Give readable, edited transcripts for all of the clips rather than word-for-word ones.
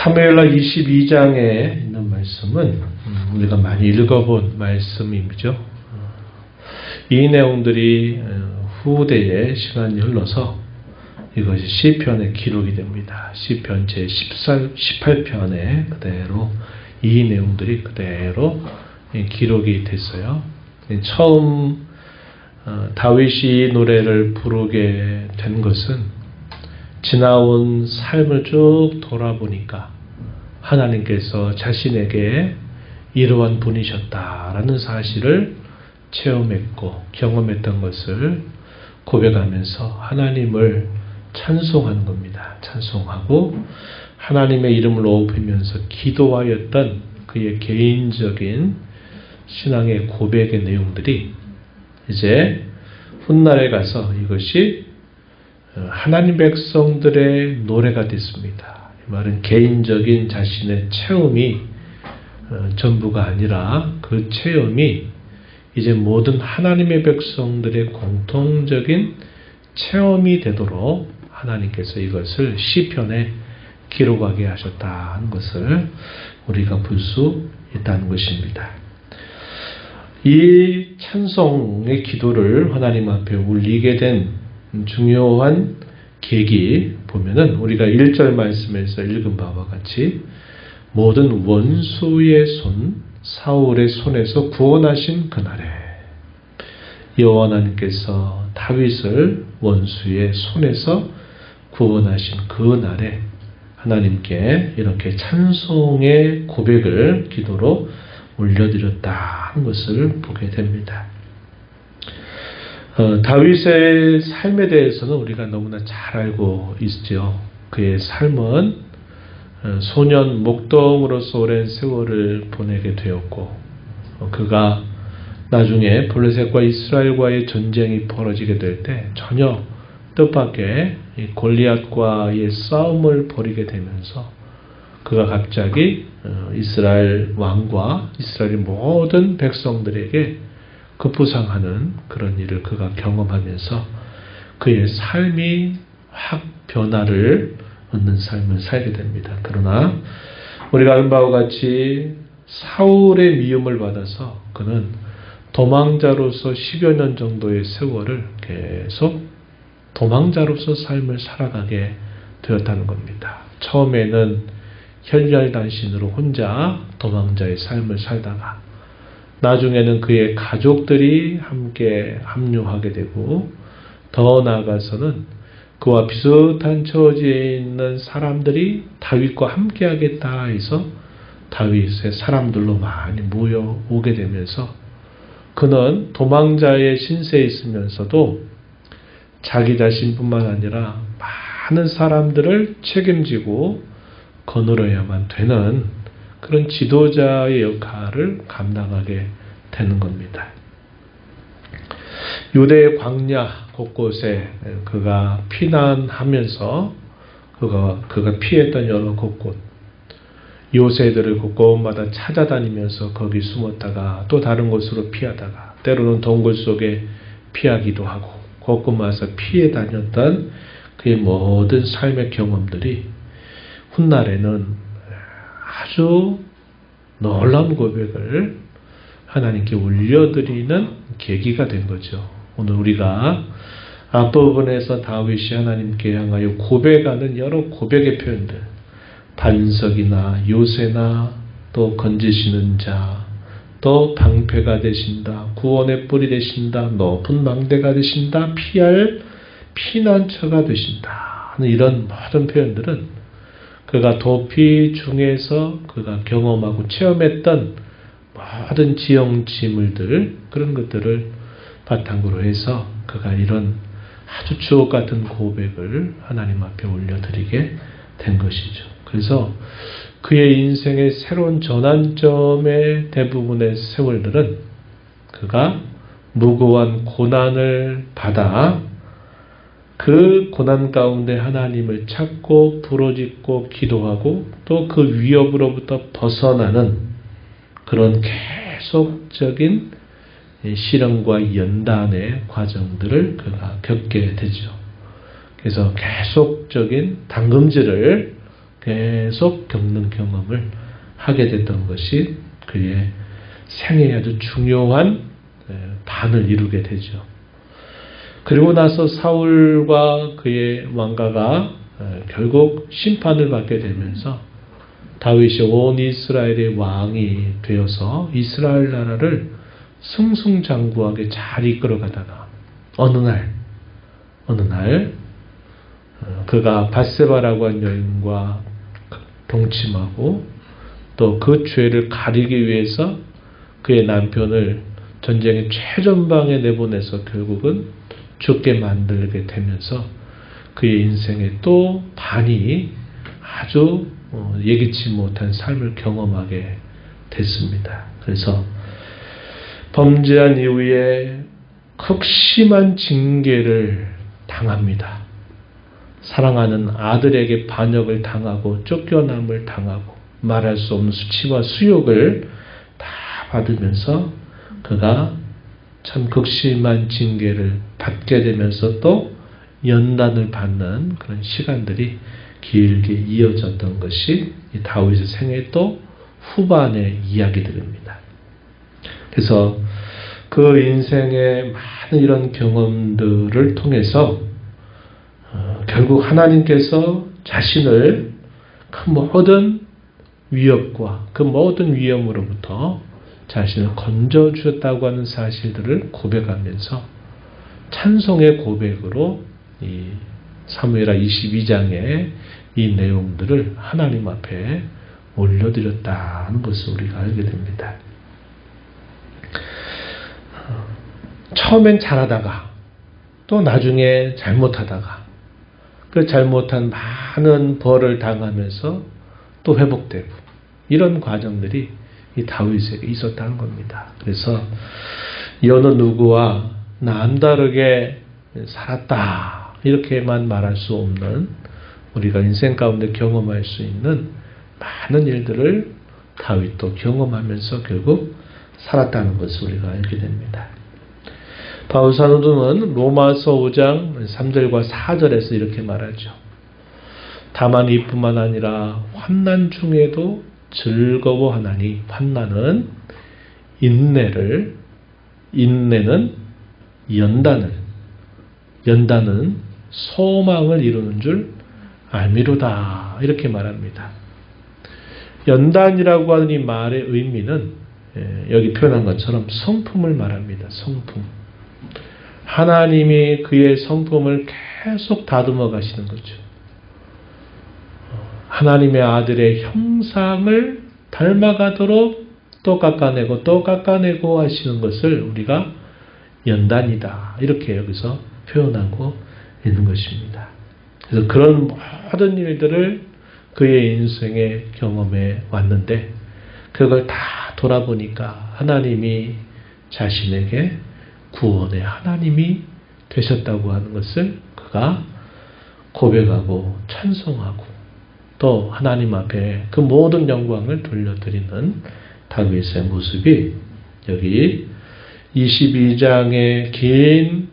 사무엘하 22장에 있는 말씀은 우리가 많이 읽어본 말씀이죠. 이 내용들이 후대에 시간이 흘러서 이것이 시편에 기록이 됩니다. 시편 제18편에 그대로 이 내용들이 그대로 기록이 됐어요. 처음 다윗이 노래를 부르게 된 것은 지나온 삶을 쭉 돌아보니까 하나님께서 자신에게 이러한 분이셨다라는 사실을 체험했고 경험했던 것을 고백하면서 하나님을 찬송하는 겁니다. 찬송하고 하나님의 이름을 높이면서 기도하였던 그의 개인적인 신앙의 고백의 내용들이 이제 훗날에 가서 이것이 하나님 백성들의 노래가 됐습니다. 이 말은 개인적인 자신의 체험이 전부가 아니라 그 체험이 이제 모든 하나님의 백성들의 공통적인 체험이 되도록 하나님께서 이것을 시편에 기록하게 하셨다는 것을 우리가 볼 수 있다는 것입니다. 이 찬송의 기도를 하나님 앞에 올리게 된 중요한 계기 보면은 우리가 1절 말씀에서 읽은 바와 같이 모든 원수의 손 사울의 손에서 구원하신 그날에 여호와 하나님께서 다윗을 원수의 손에서 구원하신 그날에 하나님께 이렇게 찬송의 고백을 기도로 올려드렸다는 것을 보게 됩니다. 다윗의 삶에 대해서는 우리가 너무나 잘 알고 있죠. 그의 삶은 소년 목동으로서 오랜 세월을 보내게 되었고 그가 나중에 블레셋과 이스라엘과의 전쟁이 벌어지게 될 때 전혀 뜻밖의 골리앗과의 싸움을 벌이게 되면서 그가 갑자기 이스라엘 왕과 이스라엘 모든 백성들에게 급부상하는 그런 일을 그가 경험하면서 그의 삶이 확 변화를 얻는 삶을 살게 됩니다. 그러나 우리가 아는 바와 같이 사울의 미움을 받아서 그는 도망자로서 10여 년 정도의 세월을 계속 도망자로서 삶을 살아가게 되었다는 겁니다. 처음에는 혈혈단신으로 혼자 도망자의 삶을 살다가 나중에는 그의 가족들이 함께 합류하게 되고 더 나아가서는 그와 비슷한 처지에 있는 사람들이 다윗과 함께 하겠다 해서 다윗의 사람들로 많이 모여오게 되면서 그는 도망자의 신세에 있으면서도 자기 자신뿐만 아니라 많은 사람들을 책임지고 거느려야만 되는 그런 지도자의 역할을 감당하게 되는 겁니다. 유대의 광야 곳곳에 그가 피난하면서 그가 피했던 여러 곳곳 요새들을 곳곳마다 찾아다니면서 거기 숨었다가 또 다른 곳으로 피하다가 때로는 동굴 속에 피하기도 하고 곳곳마다 피해 다녔던 그의 모든 삶의 경험들이 훗날에는 아주 놀라운 고백을 하나님께 올려드리는 계기가 된 거죠. 오늘 우리가 앞부분에서 다윗이 하나님께 향하여 고백하는 여러 고백의 표현들 반석이나 요새나 또 건지시는 자 또 방패가 되신다 구원의 뿔이 되신다 높은 망대가 되신다 피할 피난처가 되신다 하는 이런 모든 표현들은 그가 도피 중에서 그가 경험하고 체험했던 모든 지형지물들 그런 것들을 바탕으로 해서 그가 이런 아주 주옥 같은 고백을 하나님 앞에 올려드리게 된 것이죠. 그래서 그의 인생의 새로운 전환점의 대부분의 세월들은 그가 무고한 고난을 받아 그 고난 가운데 하나님을 찾고 부르짖고 기도하고 또 그 위협으로부터 벗어나는 그런 계속적인 실험과 연단의 과정들을 그가 겪게 되죠. 그래서 계속적인 담금질을 계속 겪는 경험을 하게 됐던 것이 그의 생애에 아주 중요한 반을 이루게 되죠. 그리고 나서 사울과 그의 왕가가 결국 심판을 받게 되면서 다윗이 온 이스라엘의 왕이 되어서 이스라엘 나라를 승승장구하게 잘 이끌어가다가 어느 날 그가 밧세바라고 한 여인과 동침하고 또 그 죄를 가리기 위해서 그의 남편을 전쟁의 최전방에 내보내서 결국은 죽게 만들게 되면서 그의 인생의 또 반이 아주 예기치 못한 삶을 경험하게 됐습니다. 그래서 범죄한 이후에 극심한 징계를 당합니다. 사랑하는 아들에게 반역을 당하고 쫓겨남을 당하고 말할 수 없는 수치와 수욕을 다 받으면서 그가 참 극심한 징계를 받게 되면서 또 연단을 받는 그런 시간들이 길게 이어졌던 것이 이 다윗의 생애 또 후반의 이야기들입니다. 그래서 그 인생의 많은 이런 경험들을 통해서 결국 하나님께서 자신을 그 모든 위협과 그 모든 위험으로부터 자신을 건져주셨다고 하는 사실들을 고백하면서 찬송의 고백으로 이 사무엘하 22장의 이 내용들을 하나님 앞에 올려드렸다는 것을 우리가 알게 됩니다. 처음엔 잘하다가 또 나중에 잘못하다가 그 잘못한 많은 벌을 당하면서 또 회복되고 이런 과정들이 이 다윗에게 있었다는 겁니다. 그래서 여느 누구와 남다르게 살았다 이렇게만 말할 수 없는 우리가 인생 가운데 경험할 수 있는 많은 일들을 다윗도 경험하면서 결국 살았다는 것을 우리가 알게 됩니다. 바울 사도는 로마서 5장 3절과 4절에서 이렇게 말하죠. 다만 이뿐만 아니라 환난 중에도 즐거워하나니 환난은 인내를, 인내는 연단은 소망을 이루는 줄 알미로다 이렇게 말합니다. 연단이라고 하는 이 말의 의미는 여기 표현한 것처럼 성품을 말합니다. 성품. 하나님이 그의 성품을 계속 다듬어 가시는 거죠. 하나님의 아들의 형상을 닮아가도록 또 깎아내고 하시는 것을 우리가 연단이다 이렇게 여기서 표현하고 있는 것입니다. 그래서 그런 모든 일들을 그의 인생에 경험해 왔는데 그걸 다 돌아보니까 하나님이 자신에게 구원의 하나님이 되셨다고 하는 것을 그가 고백하고 찬송하고 또 하나님 앞에 그 모든 영광을 돌려드리는 다윗의 모습이 여기 22장의 긴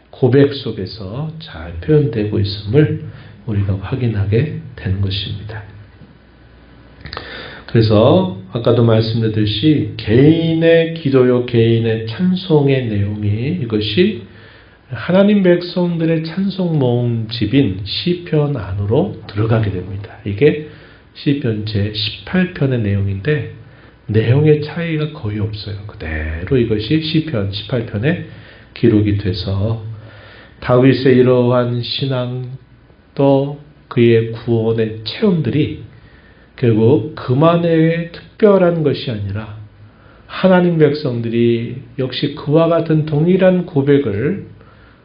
고백 속에서 잘 표현되고 있음을 우리가 확인하게 되는 것입니다. 그래서 아까도 말씀드렸듯이 개인의 기도요 개인의 찬송의 내용이 이것이 하나님 백성들의 찬송 모음집인 시편 안으로 들어가게 됩니다. 이게 시편 제18편의 내용인데 내용의 차이가 거의 없어요. 그대로 이것이 시편 18편에 기록이 돼서 다윗의 이러한 신앙 또 그의 구원의 체험들이 결국 그만의 특별한 것이 아니라 하나님 백성들이 역시 그와 같은 동일한 고백을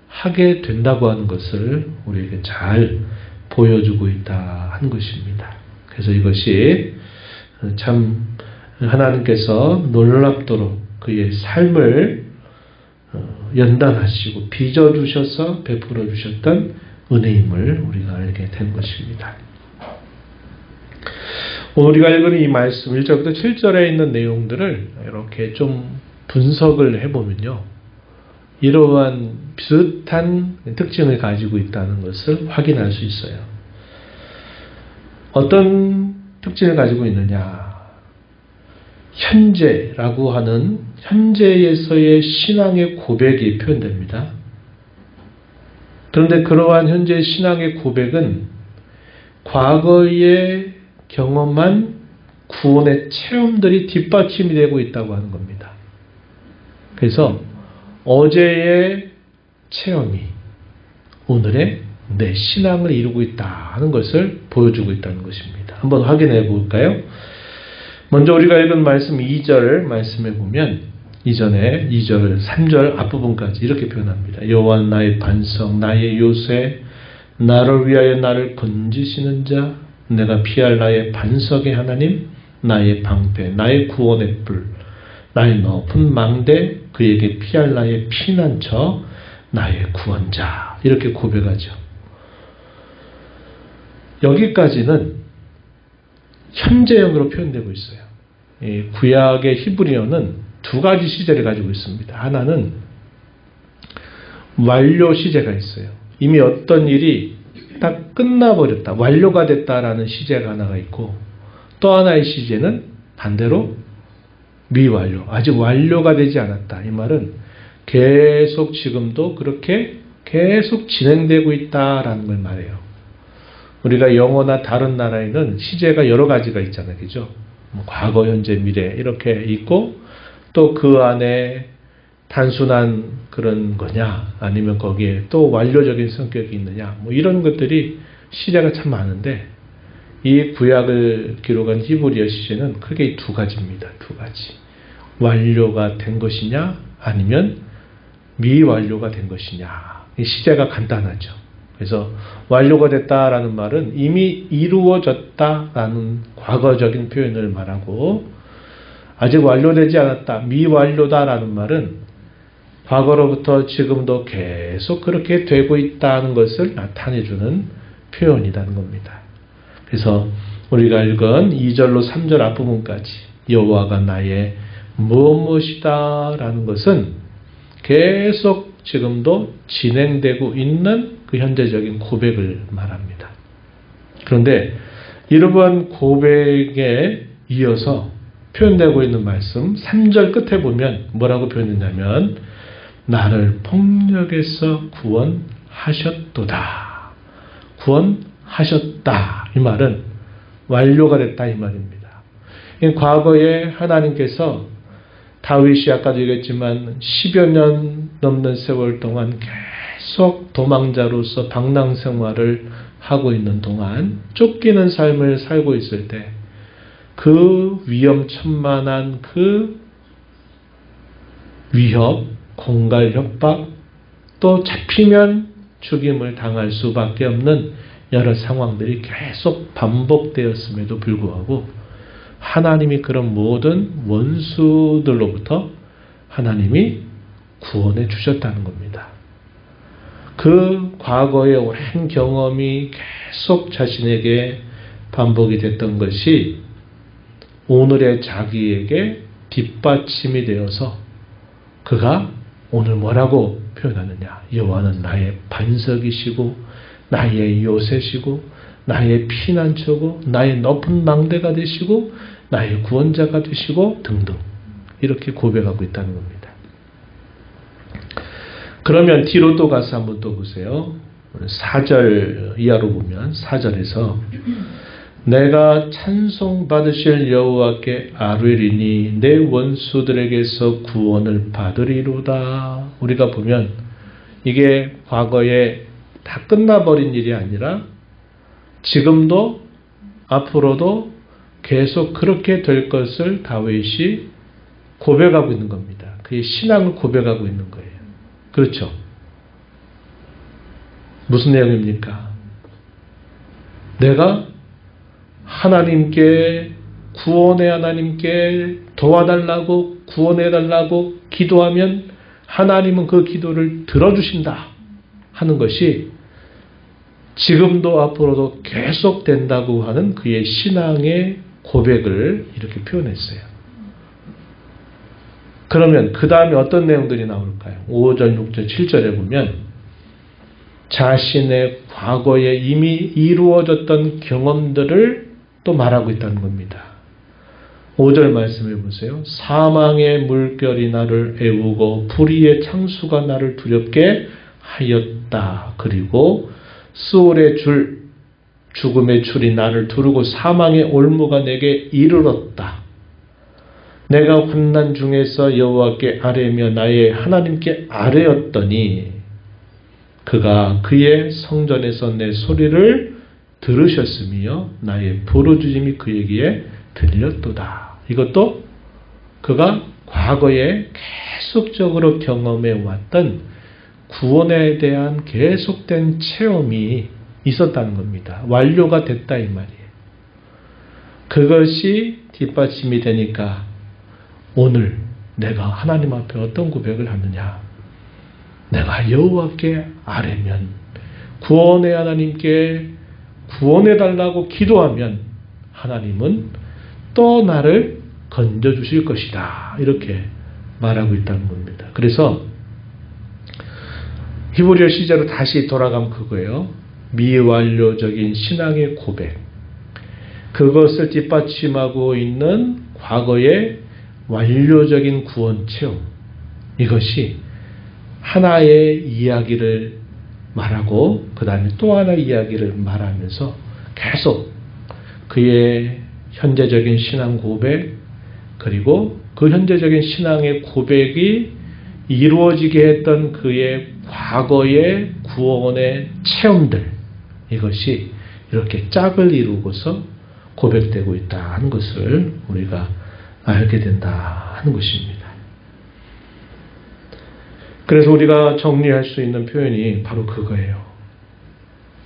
하게 된다고 하는 것을 우리에게 잘 보여주고 있다 하는 것입니다. 그래서 이것이 참 하나님께서 놀랍도록 그의 삶을 연단하시고 빚어주셔서 베풀어 주셨던 은혜임을 우리가 알게 된 것입니다. 우리가 읽은 이 말씀 1절부터 7절에 있는 내용들을 이렇게 좀 분석을 해보면요. 이러한 비슷한 특징을 가지고 있다는 것을 확인할 수 있어요. 어떤 특징을 가지고 있느냐? 현재라고 하는 현재에서의 신앙의 고백이 표현됩니다. 그런데 그러한 현재의 신앙의 고백은 과거에 경험한 구원의 체험들이 뒷받침이 되고 있다고 하는 겁니다. 그래서 어제의 체험이 오늘의 내 신앙을 이루고 있다는 것을 보여주고 있다는 것입니다. 한번 확인해 볼까요? 먼저 우리가 읽은 말씀 2절 말씀해 보면 이전에 2절, 3절 앞부분까지 이렇게 표현합니다. 여호와는 나의 반석, 나의 요새, 나를 위하여 나를 건지시는 자, 내가 피할 나의 반석의 하나님, 나의 방패, 나의 구원의 뿔, 나의 높은 망대, 그에게 피할 나의 피난처, 나의 구원자. 이렇게 고백하죠. 여기까지는 현재형으로 표현되고 있어요. 이 구약의 히브리어는 두 가지 시제를 가지고 있습니다. 하나는 완료 시제가 있어요. 이미 어떤 일이 딱 끝나버렸다, 완료가 됐다라는 시제가 하나가 있고, 또 하나의 시제는 반대로 미완료, 아직 완료가 되지 않았다. 이 말은 계속 지금도 그렇게 계속 진행되고 있다라는 걸 말해요. 우리가 영어나 다른 나라에는 시제가 여러 가지가 있잖아요. 그죠? 과거, 현재, 미래 이렇게 있고, 또 그 안에 단순한 그런 거냐, 아니면 거기에 또 완료적인 성격이 있느냐, 뭐 이런 것들이 시제가 참 많은데, 이 구약을 기록한 히브리어 시제는 크게 이 두 가지입니다. 두 가지. 완료가 된 것이냐, 아니면 미완료가 된 것이냐. 이 시제가 간단하죠. 그래서 완료가 됐다라는 말은 이미 이루어졌다라는 과거적인 표현을 말하고, 아직 완료되지 않았다, 미완료다라는 말은 과거로부터 지금도 계속 그렇게 되고 있다는 것을 나타내주는 표현이라는 겁니다. 그래서 우리가 읽은 2절로 3절 앞부분까지 여호와가 나의 무엇이다 라는 것은 계속 지금도 진행되고 있는 그 현재적인 고백을 말합니다. 그런데 이러한 고백에 이어서 표현되고 있는 말씀 3절 끝에 보면 뭐라고 표현했냐면 나를 폭력에서 구원하셨도다. 구원하셨다. 이 말은 완료가 됐다 이 말입니다. 과거에 하나님께서 다윗이 아까도 얘기했지만 10여 년 넘는 세월 동안 계속 도망자로서 방랑 생활을 하고 있는 동안 쫓기는 삶을 살고 있을 때 그 위험천만한 그 위협, 공갈 협박, 또 잡히면 죽임을 당할 수밖에 없는 여러 상황들이 계속 반복되었음에도 불구하고 하나님이 그런 모든 원수들로부터 하나님이 구원해 주셨다는 겁니다. 그 과거의 오랜 경험이 계속 자신에게 반복이 됐던 것이 오늘의 자기에게 뒷받침이 되어서 그가 오늘 뭐라고 표현하느냐. 여호와는 나의 반석이시고 나의 요새시고 나의 피난처고 나의 높은 망대가 되시고 나의 구원자가 되시고 등등 이렇게 고백하고 있다는 겁니다. 그러면 뒤로 또 가서 한번 또 보세요. 4절 이하로 보면 4절에서 내가 찬송받으실 여호와께 아뢰리니 내 원수들에게서 구원을 받으리로다. 우리가 보면 이게 과거에 다 끝나버린 일이 아니라 지금도 앞으로도 계속 그렇게 될 것을 다윗이 고백하고 있는 겁니다. 그의 신앙을 고백하고 있는 거예요. 그렇죠? 무슨 내용입니까? 내가 하나님께 구원의 하나님께 도와달라고 구원해달라고 기도하면 하나님은 그 기도를 들어주신다 하는 것이 지금도 앞으로도 계속 된다고 하는 그의 신앙의 고백을 이렇게 표현했어요. 그러면 그 다음에 어떤 내용들이 나올까요? 5절, 6절, 7절에 보면 자신의 과거에 이미 이루어졌던 경험들을 또 말하고 있다는 겁니다. 5절 말씀해 보세요. 사망의 물결이 나를 애우고 불의의 창수가 나를 두렵게 하였다. 그리고 스올의 줄, 죽음의 줄이 나를 두르고 사망의 올무가 내게 이르렀다. 내가 환난 중에서 여호와께 아뢰며 나의 하나님께 아뢰었더니 그가 그의 성전에서 내 소리를 들으셨으며 나의 부르짖음이 그에게 들렸도다. 이것도 그가 과거에 계속적으로 경험해 왔던 구원에 대한 계속된 체험이 있었다는 겁니다. 완료가 됐다 이 말이에요. 그것이 뒷받침이 되니까 오늘 내가 하나님 앞에 어떤 고백을 하느냐. 내가 여호와께 아뢰면 구원의 하나님께 구원해달라고 기도하면 하나님은 또 나를 건져주실 것이다. 이렇게 말하고 있다는 겁니다. 그래서 히브리어 시제로 다시 돌아가면 그거예요. 미완료적인 신앙의 고백. 그것을 뒷받침하고 있는 과거의 완료적인 구원 체험. 이것이 하나의 이야기를 말하고 그 다음에 또 하나의 이야기를 말하면서 계속 그의 현재적인 신앙 고백 그리고 그 현재적인 신앙의 고백이 이루어지게 했던 그의 과거의 구원의 체험들 이것이 이렇게 짝을 이루고서 고백되고 있다 하는 것을 우리가 알게 된다 하는 것입니다. 그래서 우리가 정리할 수 있는 표현이 바로 그거예요.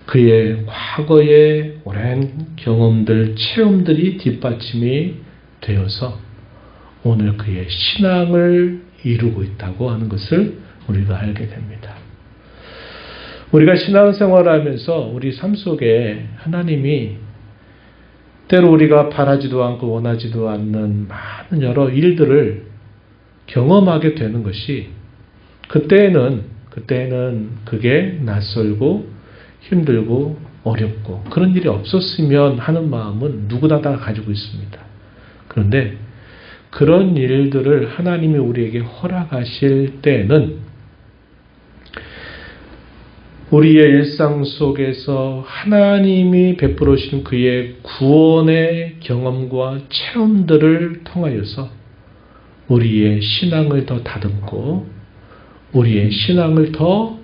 그의 과거의 오랜 경험들, 체험들이 뒷받침이 되어서 오늘 그의 신앙을 이루고 있다고 하는 것을 우리가 알게 됩니다. 우리가 신앙생활을 하면서 우리 삶 속에 하나님이 때로 우리가 바라지도 않고 원하지도 않는 많은 여러 일들을 경험하게 되는 것이 그때는 그게 낯설고 힘들고 어렵고 그런 일이 없었으면 하는 마음은 누구나 다 가지고 있습니다. 그런데 그런 일들을 하나님이 우리에게 허락하실 때는 우리의 일상 속에서 하나님이 베풀어 주신 그의 구원의 경험과 체험들을 통하여서 우리의 신앙을 더 다듬고 우리의 신앙을 더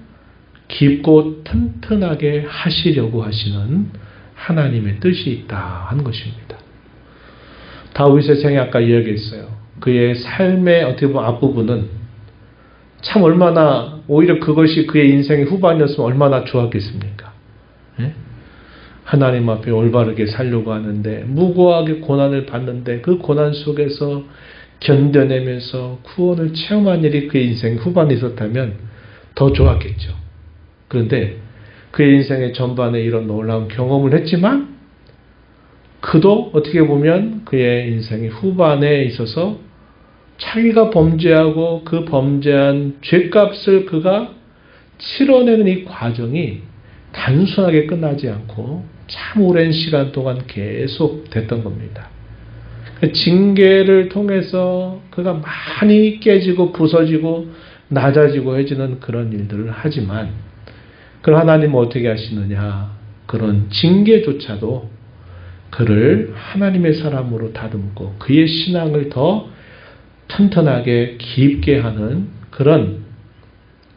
깊고 튼튼하게 하시려고 하시는 하나님의 뜻이 있다 하는 것입니다. 다윗의 생애 아까 이야기했어요. 그의 삶의 어떻게 보면 앞부분은 참 얼마나 오히려 그것이 그의 인생의 후반이었으면 얼마나 좋았겠습니까? 예? 하나님 앞에 올바르게 살려고 하는데 무고하게 고난을 받는데 그 고난 속에서 견뎌내면서 구원을 체험한 일이 그의 인생 후반에 있었다면 더 좋았겠죠. 그런데 그의 인생의 전반에 이런 놀라운 경험을 했지만 그도 어떻게 보면 그의 인생의 후반에 있어서 자기가 범죄하고 그 범죄한 죄값을 그가 치러내는 이 과정이 단순하게 끝나지 않고 참 오랜 시간 동안 계속 됐던 겁니다. 징계를 통해서 그가 많이 깨지고 부서지고 낮아지고 해지는 그런 일들을 하지만 그럼 하나님은 어떻게 하시느냐. 그런 징계조차도 그를 하나님의 사람으로 다듬고 그의 신앙을 더 튼튼하게 깊게 하는 그런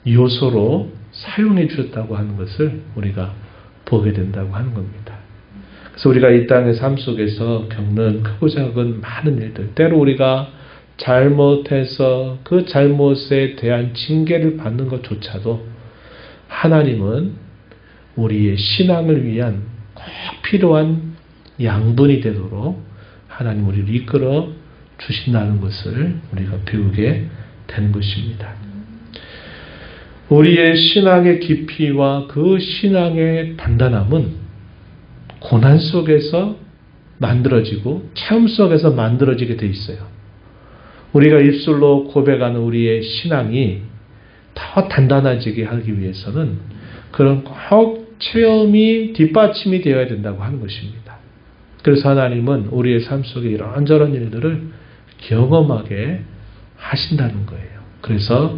요소로 사용해 주셨다고 하는 것을 우리가 보게 된다고 하는 겁니다. 그래서 우리가 이 땅의 삶 속에서 겪는 크고 작은 많은 일들, 때로 우리가 잘못해서 그 잘못에 대한 징계를 받는 것조차도 하나님은 우리의 신앙을 위한 꼭 필요한 양분이 되도록 하나님 우리를 이끌어 주신다는 것을 우리가 배우게 되는 것입니다. 우리의 신앙의 깊이와 그 신앙의 단단함은 고난 속에서 만들어지고 체험 속에서 만들어지게 돼 있어요. 우리가 입술로 고백하는 우리의 신앙이 더 단단해지게 하기 위해서는 그런 꼭 체험이 뒷받침이 되어야 된다고 하는 것입니다. 그래서 하나님은 우리의 삶 속에 이런저런 일들을 경험하게 하신다는 거예요. 그래서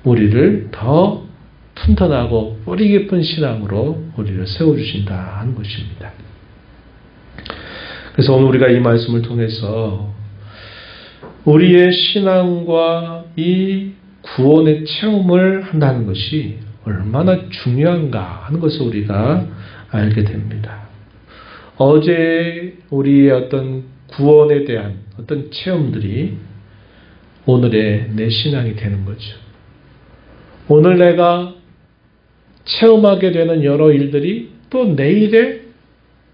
우리를 더 튼튼하고 뿌리 깊은 신앙으로 우리를 세워주신다 하는 것입니다. 그래서 오늘 우리가 이 말씀을 통해서 우리의 신앙과 이 구원의 체험을 한다는 것이 얼마나 중요한가 하는 것을 우리가 알게 됩니다. 어제 우리의 어떤 구원에 대한 어떤 체험들이 오늘의 내 신앙이 되는 거죠. 오늘 내가 체험하게 되는 여러 일들이 또 내일의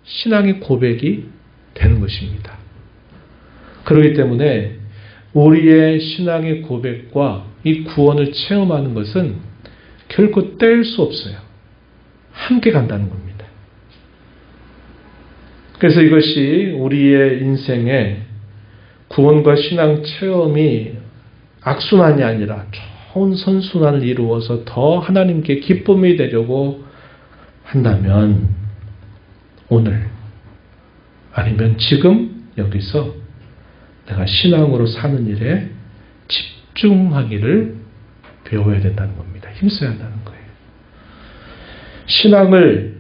신앙의 고백이 되는 것입니다. 그렇기 때문에 우리의 신앙의 고백과 이 구원을 체험하는 것은 결코 뗄 수 없어요. 함께 간다는 겁니다. 그래서 이것이 우리의 인생의 구원과 신앙 체험이 악순환이 아니라 좋은 선순환을 이루어서 더 하나님께 기쁨이 되려고 한다면 오늘 아니면 지금 여기서 내가 신앙으로 사는 일에 집중하기를 배워야 된다는 겁니다. 힘써야 한다는 거예요. 신앙을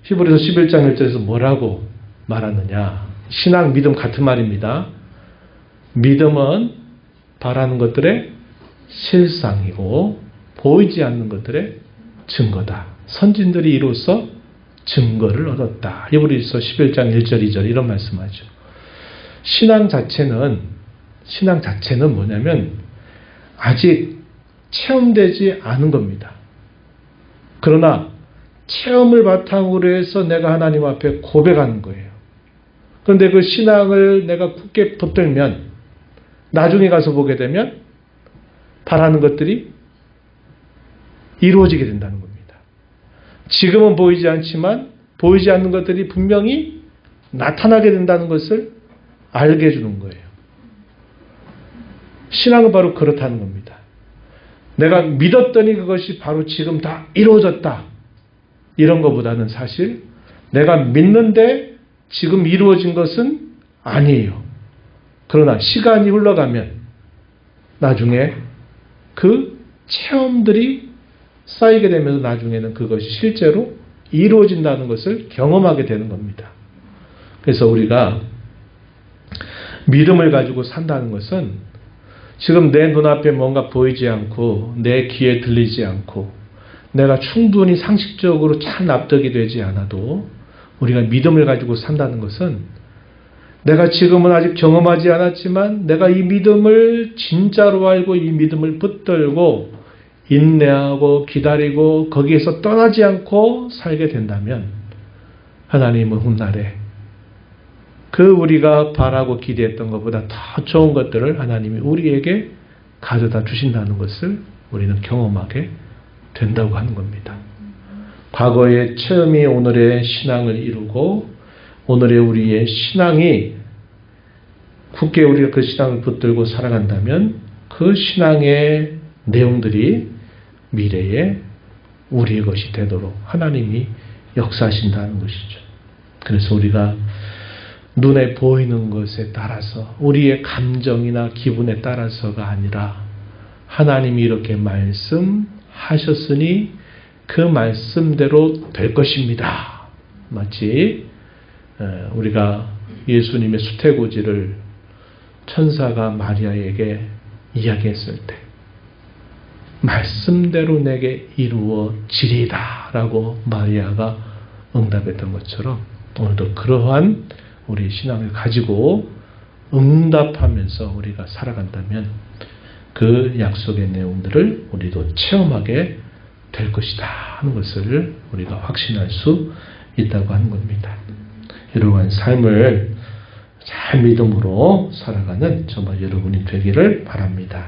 히브리서 11장 1절에서 뭐라고 말하느냐. 신앙, 믿음 같은 말입니다. 믿음은 바라는 것들의 실상이고 보이지 않는 것들의 증거다. 선진들이 이로써 증거를 얻었다. 히브리서 11장 1절 2절 이런 말씀하죠. 신앙 자체는 뭐냐면 아직 체험되지 않은 겁니다. 그러나 체험을 바탕으로 해서 내가 하나님 앞에 고백하는 거예요. 그런데 그 신앙을 내가 굳게 붙들면 나중에 가서 보게 되면 바라는 것들이 이루어지게 된다는 겁니다. 지금은 보이지 않지만 보이지 않는 것들이 분명히 나타나게 된다는 것을 알게 해주는 거예요. 신앙은 바로 그렇다는 겁니다. 내가 믿었더니 그것이 바로 지금 다 이루어졌다. 이런 것보다는 사실 내가 믿는데 지금 이루어진 것은 아니에요. 그러나 시간이 흘러가면 나중에 그 체험들이 쌓이게 되면서 나중에는 그것이 실제로 이루어진다는 것을 경험하게 되는 겁니다. 그래서 우리가 믿음을 가지고 산다는 것은 지금 내 눈앞에 뭔가 보이지 않고 내 귀에 들리지 않고 내가 충분히 상식적으로 잘 납득이 되지 않아도 우리가 믿음을 가지고 산다는 것은 내가 지금은 아직 경험하지 않았지만 내가 이 믿음을 진짜로 알고 이 믿음을 붙들고 인내하고 기다리고 거기에서 떠나지 않고 살게 된다면 하나님은 훗날에 그 우리가 바라고 기대했던 것보다 더 좋은 것들을 하나님이 우리에게 가져다 주신다는 것을 우리는 경험하게 된다고 하는 겁니다. 과거의 체험이 오늘의 신앙을 이루고 오늘의 우리의 신앙이 굳게 우리가 그 신앙을 붙들고 살아간다면 그 신앙의 내용들이 미래에 우리의 것이 되도록 하나님이 역사하신다는 것이죠. 그래서 우리가 눈에 보이는 것에 따라서 우리의 감정이나 기분에 따라서가 아니라 하나님이 이렇게 말씀하셨으니 그 말씀대로 될 것입니다. 마치 우리가 예수님의 수태고지를 천사가 마리아에게 이야기했을 때 말씀대로 내게 이루어지리다 라고 마리아가 응답했던 것처럼 오늘도 그러한 우리 신앙을 가지고 응답하면서 우리가 살아간다면 그 약속의 내용들을 우리도 체험하게 될 것이다 하는 것을 우리가 확신할 수 있다고 하는 겁니다. 이러한 삶을 잘 믿음으로 살아가는 정말 여러분이 되기를 바랍니다.